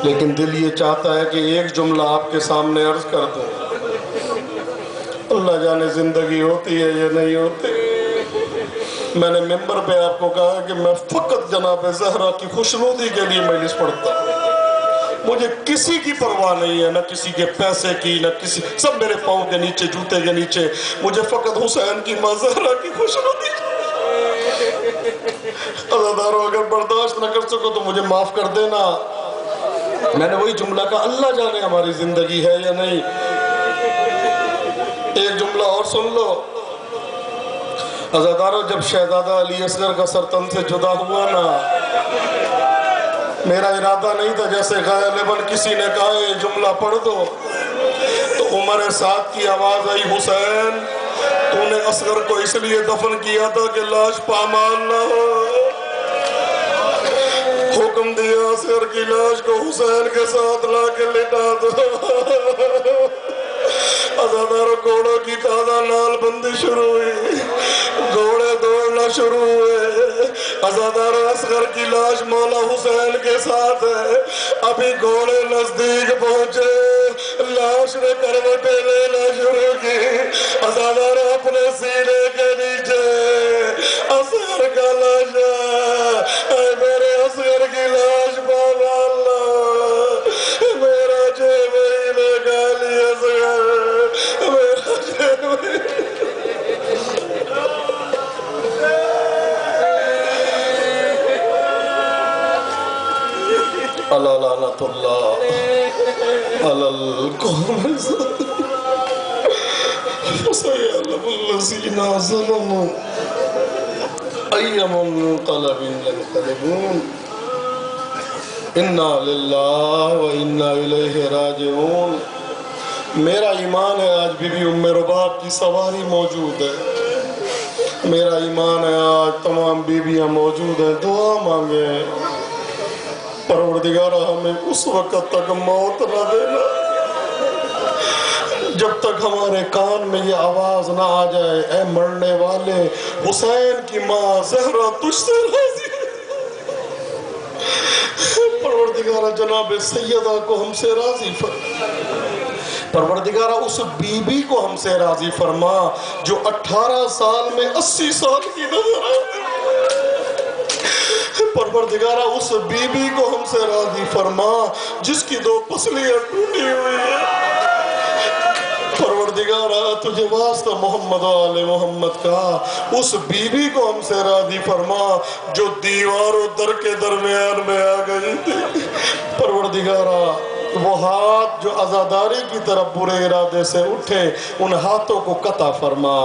لیکن دل یہ چاہتا ہے کہ ایک جملہ آپ کے سامنے عرض کر دوں۔ اللہ جانے زندگی ہوتی ہے یا نہیں ہوتی۔ میں نے ممبر پہ آپ کو کہا کہ میں فقط جناب زہرا کی خوشنودی کے لیے مجلس پڑھتا ہوں، مجھے کسی کی پرواہ نہیں ہے، نہ کسی کے پیسے کی، نہ کسی، سب میرے پاؤں کے نیچے، جوتے کے نیچے، مجھے فقط حسین کی ماں زہرا کی خوشنودی۔ عزادارو اگر برداشت نہ کر سکو تو مجھے معاف کر دینا۔ میں نے وہی جملہ کہا، اللہ جانے ہماری زندگی ہے یا نہیں۔ ایک جملہ اور سن لو۔ عزادارو جب شہزادہ علی اصغر کا سر تن سے جدا ہوا نا، میرا ارادہ نہیں تھا، جیسے غالباً کسی نے کہا یہ جملہ پڑھ دو، تو عمر سعد کی آواز آئی، حسین تو نے اصغر کو اس لیے دفن کیا تھا کہ لاش پامال نہ ہو۔ حکم دیا اصغر کی لاش کو حسین کے ساتھ لا کے لٹا دو۔ عزادارو گھوڑوں کی تازہ نال بندی شروع ہوئی، گھوڑے دوڑنا شروع ہوئے۔ عزادارو اصغر کی لاش مولا حسین کے ساتھ ہے، ابھی گھوڑے نزدیک پہنچے، لاش نے کروٹیں لینا شروع کی۔ عزادارو اپنے سینے کے نیچے اصغر کا لاش ہے، اے میرے اصغر کی لاش بابا اللہ، میرا جیب ہی لے گالی اصغر، میرا جیب ہی۔ اللہ لعنت اللہ علی القوم الظالمین فسيعلم الذين ظلموا أي منقلب ينقلبون إنا لله وإنا إليه راجعون۔ میرا ایمان ہے آج بی بی ام رباب کی سواری موجود ہے، میرا ایمان ہے آج تمام بیویاں موجود ہیں، دعا مانگیں پروردگارہ ہمیں اس وقت تک موت نہ دینا جب تک ہمارے کان میں یہ آواز نہ آ جائے، اے مرنے والے حسین کی ماں زہرا تجھ سے راضی ہے۔ پروردگارہ جناب سیدہ کو ہم سے راضی فرما، پروردگارہ اس بی بی کو ہم سے راضی فرما جو 18 سال میں 80 سال کی نظر آتی۔ پروردگارہ اس بی بی کو ہم سے راضی فرما جس کی 2 پسلیاں ٹوٹی ہوئی ہیں۔ پروردگارہ تجھے واسطہ محمد و آل محمد کا اس بی بی کو ہم سے راضی فرما جو دیوار و در کے درمیان میں آ گئی تھی۔ پروردگارہ وہ ہاتھ جو عزاداری کی طرف برے ارادے سے اٹھے، ان ہاتھوں کو قطع فرما۔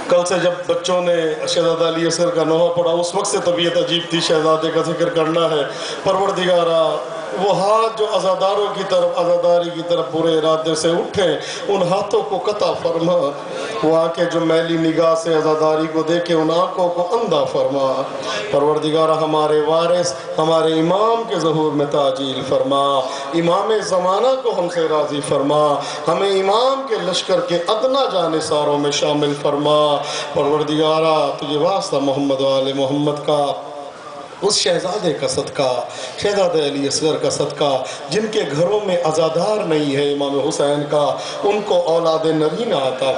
کل سے جب بچوں نے شہزادہ علی اصغر کا نوحہ پڑھا، اس وقت سے طبیعت عجیب تھی، شہزادے کا ذکر کرنا ہے۔ پروردگارہ وہ ہاتھ جو عزاداروں کی طرف، عزاداری کی طرف برے ارادے سے اٹھے، ان ہاتھوں کو قطع فرما۔ وہ آنکھیں جو میلی نگاہ سے عزاداری کو دیکھے، ان آنکھوں کو اندھا فرما۔ پروردگارہ ہمارے وارث، ہمارے امام کے ظہور میں تعجیل فرما، امام زمانہ کو ہم سے راضی فرما، ہمیں امام کے لشکر کے ادنا جانثاروں میں شامل فرما۔ پروردگارہ تجھے واسطہ محمد و آل محمد کا اس شہزادے کا صدقہ، شہزادہ علی اصغر کا صدقہ جن کے گھروں میں عزادار نہیں ہے امام حسین کا، ان کو اولاد نرینہ عطا۔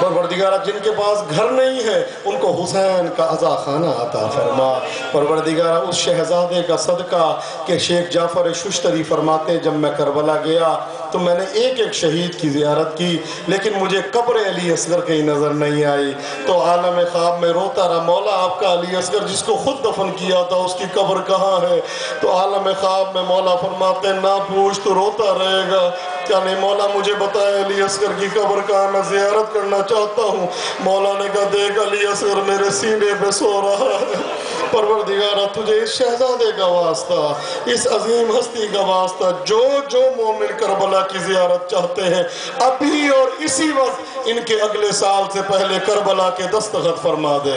پروردگارہ جن کے پاس گھر نہیں ہے ان کو حسین کا عزا خانہ عطا فرما۔ پروردگارہ اس شہزادے کا صدقہ کہ شیخ جعفر ششتری فرماتے جب میں کربلا گیا تو میں نے ایک ایک شہید کی زیارت کی، لیکن مجھے قبر علی اصغر کہیں نظر نہیں آئی، تو عالم خواب میں روتا رہا، مولا آپ کا علی اصغر جس کو خود دفن کیا تھا اس کی قبر کہاں ہے؟ تو عالم خواب میں مولا فرماتے نہ پوچھ تو روتا رہے گا، کیا نہیں مولا مجھے بتائے علی اصغر کی قبر کہاں، میں زیارت کرنا چاہتا ہوں۔ مولا نے کہا دیکھ علی اصغر میرے سینے پہ سو رہا ہے۔ پروردگارہ تجھے اس شہزادے کا واسطہ، اس عظیم ہستی کا واسطہ، جو جو مومن کربلا کی زیارت چاہتے ہیں ابھی اور اسی وقت ان کے اگلے سال سے پہلے کربلا کے دستخط فرما دے۔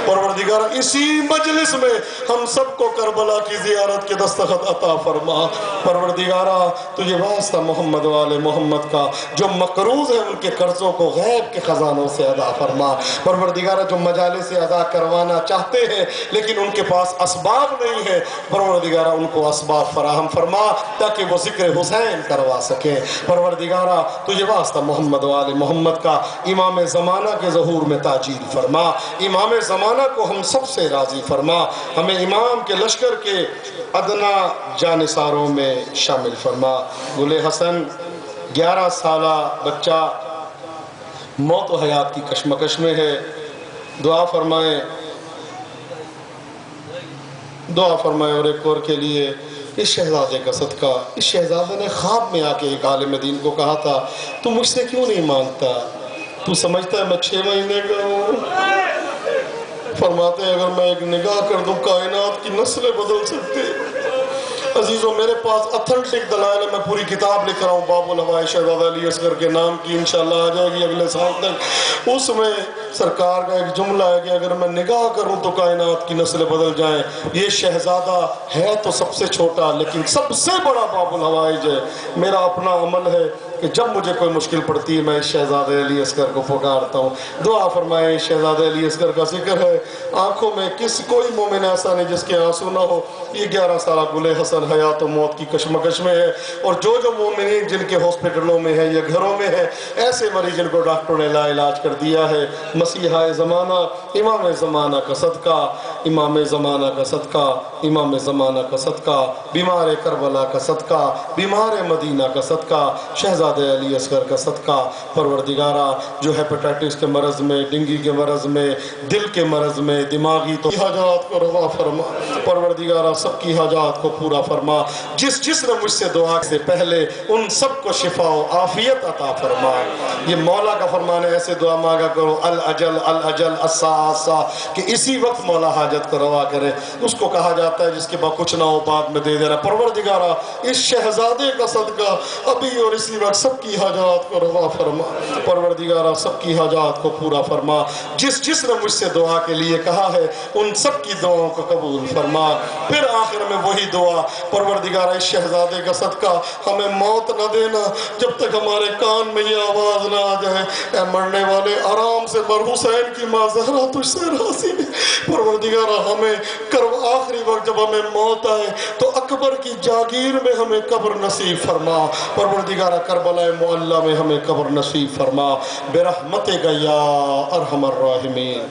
پروردگارہ اسی مجلس میں ہم سب کو کربلا کی زیارت کے دستخط عطا فرما۔ پروردگارہ تجھے واسطہ محمد و آل محمد کا جو مقروض ہے ان کے قرضوں کو غیب کے خزانوں سے ادا فرما۔ پروردگارہ جو مجالس سے ادا کروانا چاہتے ہیں لیکن ان کے پاس اسباب نہیں ہے، پروردگارہ ان کو اسباب فراہم فرما تاکہ وہ ذکر حسین کروا سکیں۔ پروردگارہ تجھے واسطہ محمد و آل محمد کا امام زمانہ کے ظہور میں تاجیل فرما، امام زمانہ کو ہم سب سے راضی فرما، ہمیں امام کے لشکر کے ادنا جانثاروں میں شامل فرما۔ گل حسن 11 سالہ بچہ موت و حیات کی کشمکش میں ہے، دعا فرمائیں اور ایک اور کے لیے اس شہزادے کا صدقہ۔ اس شہزادے نے خواب میں آ کے ایک عالم دین کو کہا تھا تو مجھ سے کیوں نہیں مانگتا، تو سمجھتا ہے میں 6 مہینے کا ہوں؟ فرماتے ہیں اگر میں ایک نگاہ کر دوں کائنات کی نسلیں بدل سکتے۔ عزیزوں میرے پاس اتھنٹک دلائل ہے، میں پوری کتاب لکھ رہا ہوں باب الہوائے شہزادہ علی اصغر کے نام کی، انشاءاللہ آ جائے گی اگلے سال تک۔ اس میں سرکار کا ایک جملہ ہے کہ اگر میں نگاہ کروں تو کائنات کی نسلیں بدل جائیں۔ یہ شہزادہ ہے تو سب سے چھوٹا لیکن سب سے بڑا باب الہوائج ہے۔ میرا اپنا عمل ہے کہ جب مجھے کوئی مشکل پڑتی ہے میں اس شہزادہ علی اصغر کو پکارتا ہوں۔ دعا فرمائیں شہزادہ علی اصغر کا ذکر ہے، آنکھوں میں کوئی مومن ایسا نہیں جس کے آنسو نہ ہو۔ یہ 11 سالہ گل حسن حیات و موت کی کشمکش میں ہے، اور جو مومنین جن کے ہاسپٹلوں میں ہے یا گھروں میں ہے، ایسے مریض جن کو ڈاکٹروں نے لا علاج کر دیا ہے، مسیحہ زمانہ امام زمانہ کا صدقہ، امام زمانہ کا صدقہ، امام زمانہ کا صدقہ، بیمار کربلا کا صدقہ، بیمار مدینہ کا صدقہ، شہزادہ علی اصغر کا صدقہ۔ پروردگارہ جو ہیپیٹائٹس کے مرض میں، ڈینگی کے مرض میں، دل کے مرض میں، دماغی تو حاجات کو روا فرما۔ پروردگارہ سب کی حاجات کو پورا فرما۔ جس نے مجھ سے دعا سے پہلے ان سب کو شفا و عافیت عطا فرما۔ یہ مولا کا فرمان ہے، ایسے دعا مانگا کرو الاجل الاجل الساعہ، کہ اسی وقت مولا حاجت کو روا کرے۔ اس کو کہا جاتا ہے جس کے بعد کچھ نہ ہو بعد میں دے دینا۔ پروردگارہ اس شہزادے کا صدقہ ابھی اور اسی وقت سب کی حاجات کو روا فرما۔ پروردگارہ سب کی حاجات کو پورا فرما۔ جس نے مجھ سے دعا کے لیے کہا ہے ان سب کی دعاؤں کو قبول فرما۔ پھر آخر میں وہی دعا، پروردگارہ اس شہزادے کا صدقہ ہمیں موت نہ دینا جب تک ہمارے کان میں یہ آواز نہ آ جائے اے مرنے والے آرام سے مر، حسین کی ماں زہرا تجھ سے راضی ہے۔ پروردگارہ ہمیں آخری وقت جب ہمیں موت آئے تو اکبر کی جاگیر میں ہمیں قبر نصیب فرما۔ پروردگارہ کربلا معلی میں ہمیں قبر نصیب فرما برحمتک یا ارحم الراحمین۔